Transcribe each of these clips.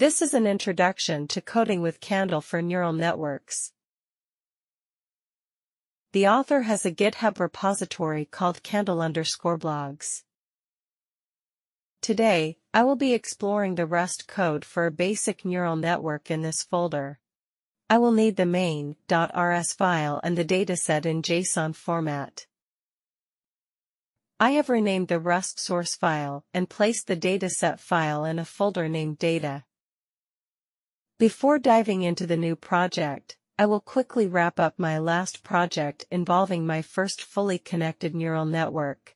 This is an introduction to coding with Candle for neural networks. The author has a GitHub repository called Candle_blogs. Today, I will be exploring the Rust code for a basic neural network in this folder. I will need the main.rs file and the dataset in Json format. I have renamed the Rust source file and placed the dataset file in a folder named data. Before diving into the new project, I will quickly wrap up my last project involving my first fully connected neural network.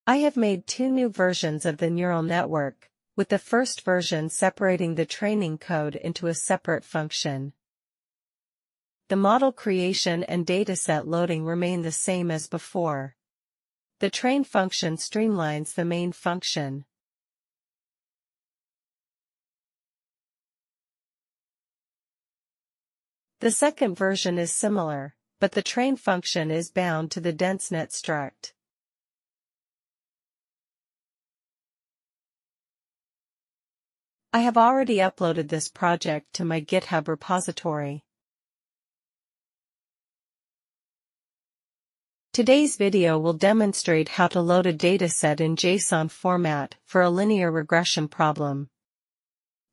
I have made 2 new versions of the neural network, with the first version separating the training code into a separate function. The model creation and dataset loading remain the same as before. The train function streamlines the main function. The second version is similar, but the train function is bound to the denseNet struct. I have already uploaded this project to my GitHub repository. Today's video will demonstrate how to load a dataset in Json format for a linear regression problem.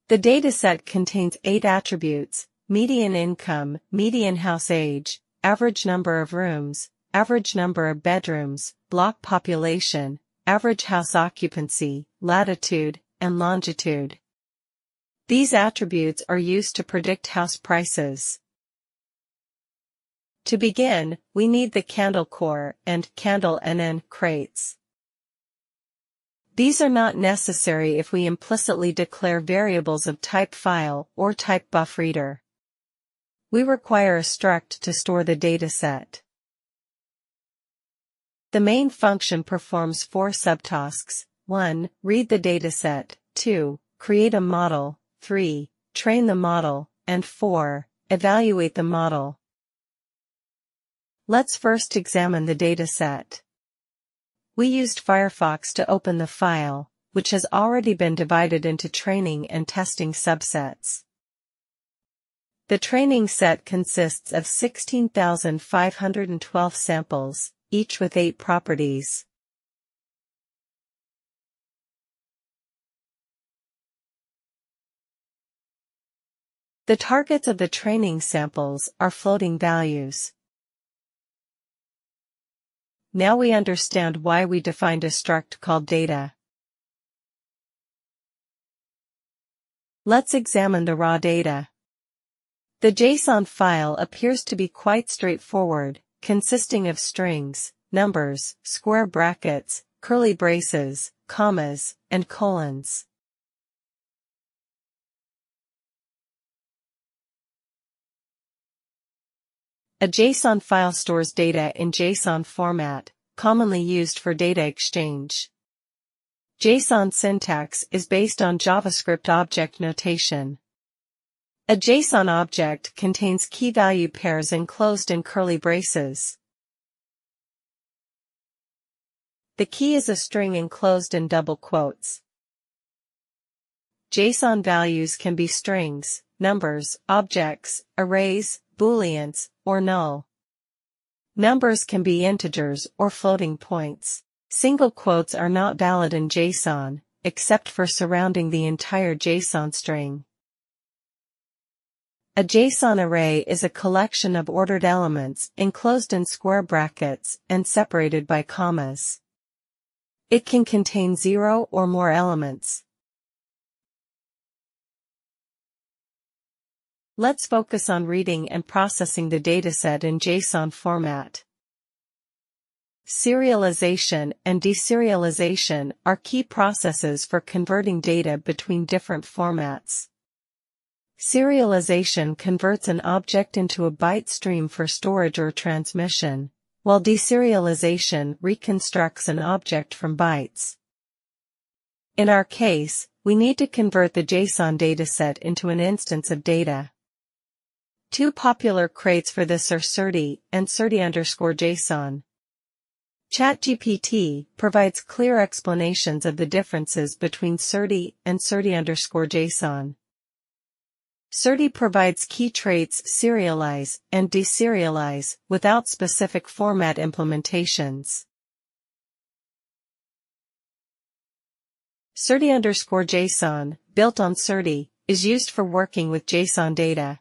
The dataset contains 8 attributes: median income, median house age, average number of rooms, average number of bedrooms, block population, average house occupancy, latitude, and longitude. These attributes are used to predict house prices. To begin, we need the Candle core and Candle NN crates. These are not necessary if we implicitly declare variables of type file or type buffreader. We require a struct to store the dataset. The main function performs 4 subtasks: 1. Read the dataset, 2. Create a model, 3. Train the model, and 4. Evaluate the model. Let's first examine the dataset. We used Firefox to open the file, which has already been divided into training and testing subsets. The training set consists of 16,512 samples, each with 8 properties. The targets of the training samples are floating values. Now we understand why we defined a struct called data. Let's examine the raw data. The Json file appears to be quite straightforward, consisting of strings, numbers, square brackets, curly braces, commas, and colons. A JSON file stores data in JSON format, commonly used for data exchange. JSON syntax is based on JavaScript object notation. A JSON object contains key-value pairs enclosed in curly braces. The key is a string enclosed in double quotes. JSON values can be strings, numbers, objects, arrays, booleans, or null. Numbers can be integers or floating points. Single quotes are not valid in JSON, except for surrounding the entire JSON string. A JSON array is a collection of ordered elements enclosed in square brackets and separated by commas. It can contain 0 or more elements. Let's focus on reading and processing the dataset in JSON format. Serialization and deserialization are key processes for converting data between different formats. Serialization converts an object into a byte stream for storage or transmission, while deserialization reconstructs an object from bytes. In our case, we need to convert the JSON dataset into an instance of data. 2 popular crates for this are Surdy and Surdy_JSON. ChatGPT provides clear explanations of the differences between SRT and SRT_JSON. SRT provides key traits serialize and deserialize without specific format implementations. SRT_JSON, built on SRT, is used for working with JSON data.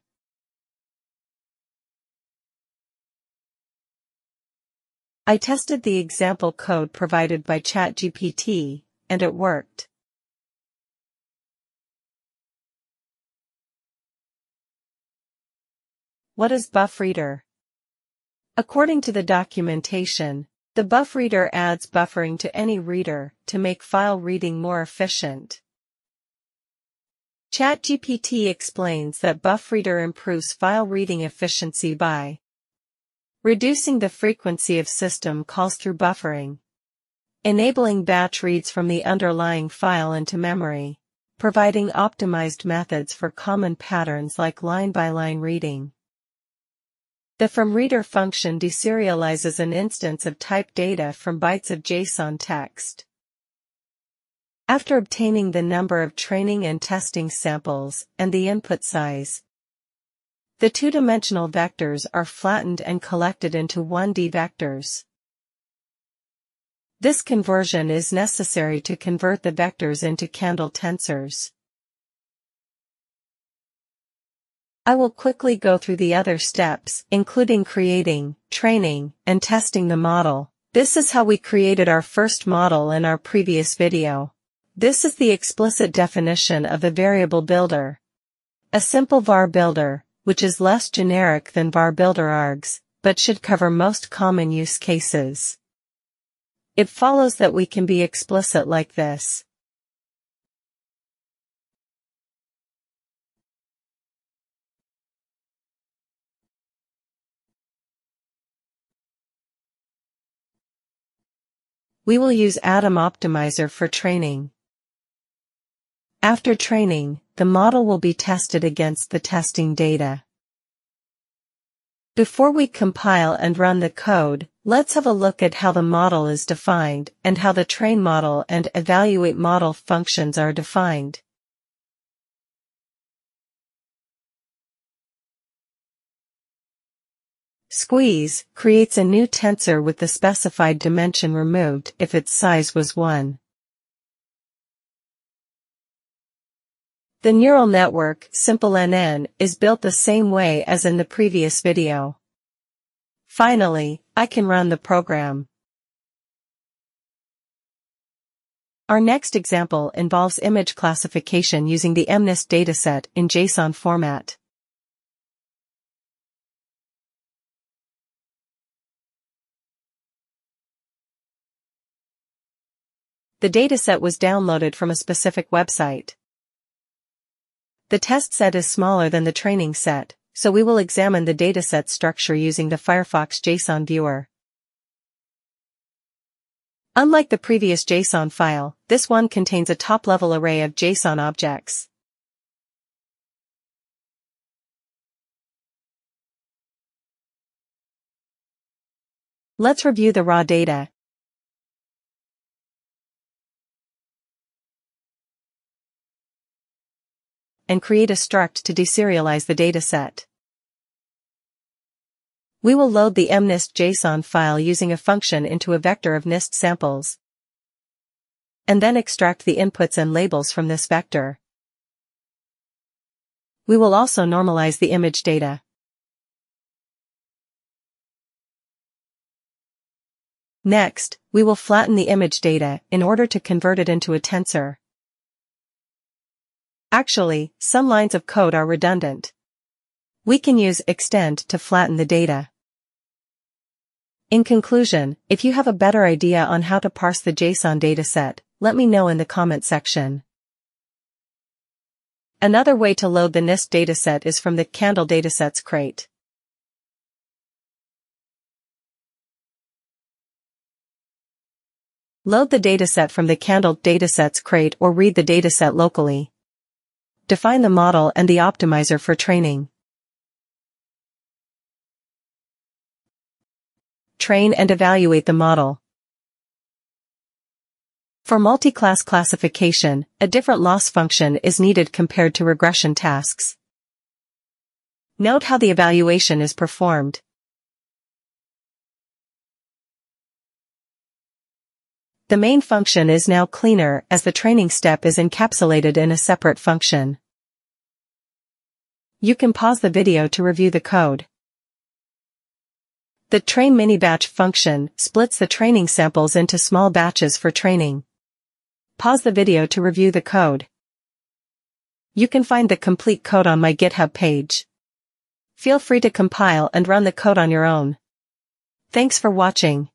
I tested the example code provided by ChatGPT, and it worked. What is BuffReader? According to the documentation, the BuffReader adds buffering to any reader to make file reading more efficient. ChatGPT explains that BuffReader improves file reading efficiency by reducing the frequency of system calls through buffering, enabling batch reads from the underlying file into memory, providing optimized methods for common patterns like line-by-line reading. The FromReader function deserializes an instance of typed data from bytes of JSON text. After obtaining the number of training and testing samples and the input size, the two-dimensional vectors are flattened and collected into 1D vectors. This conversion is necessary to convert the vectors into candle tensors. I will quickly go through the other steps, including creating, training, and testing the model. This is how we created our first model in our previous video. This is the explicit definition of a variable builder. A simple var builder, which is less generic than var builder args, but should cover most common use cases. It follows that we can be explicit like this. We will use Atom Optimizer for training. After training, the model will be tested against the testing data. Before we compile and run the code, let's have a look at how the model is defined and how the train model and evaluate model functions are defined. Squeeze creates a new tensor with the specified dimension removed if its size was 1. The neural network, SimpleNN, is built the same way as in the previous video. Finally, I can run the program. Our next example involves image classification using the MNIST dataset in JSON format. The dataset was downloaded from a specific website. The test set is smaller than the training set, so we will examine the dataset structure using the Firefox JSON viewer. Unlike the previous JSON file, this one contains a top-level array of JSON objects. Let's review the raw data. And create a struct to deserialize the dataset. We will load the MNIST JSON file using a function into a vector of NIST samples, and then extract the inputs and labels from this vector. We will also normalize the image data. Next, we will flatten the image data in order to convert it into a tensor. Actually, some lines of code are redundant. We can use extend to flatten the data. In conclusion, if you have a better idea on how to parse the JSON dataset, let me know in the comment section. Another way to load the NIST dataset is from the Candle datasets crate. Load the dataset from the Candle datasets crate or read the dataset locally. Define the model and the optimizer for training. Train and evaluate the model. For multi-class classification, a different loss function is needed compared to regression tasks. Note how the evaluation is performed. The main function is now cleaner as the training step is encapsulated in a separate function. You can pause the video to review the code. The train mini batch function splits the training samples into small batches for training. Pause the video to review the code. You can find the complete code on my GitHub page. Feel free to compile and run the code on your own. Thanks for watching.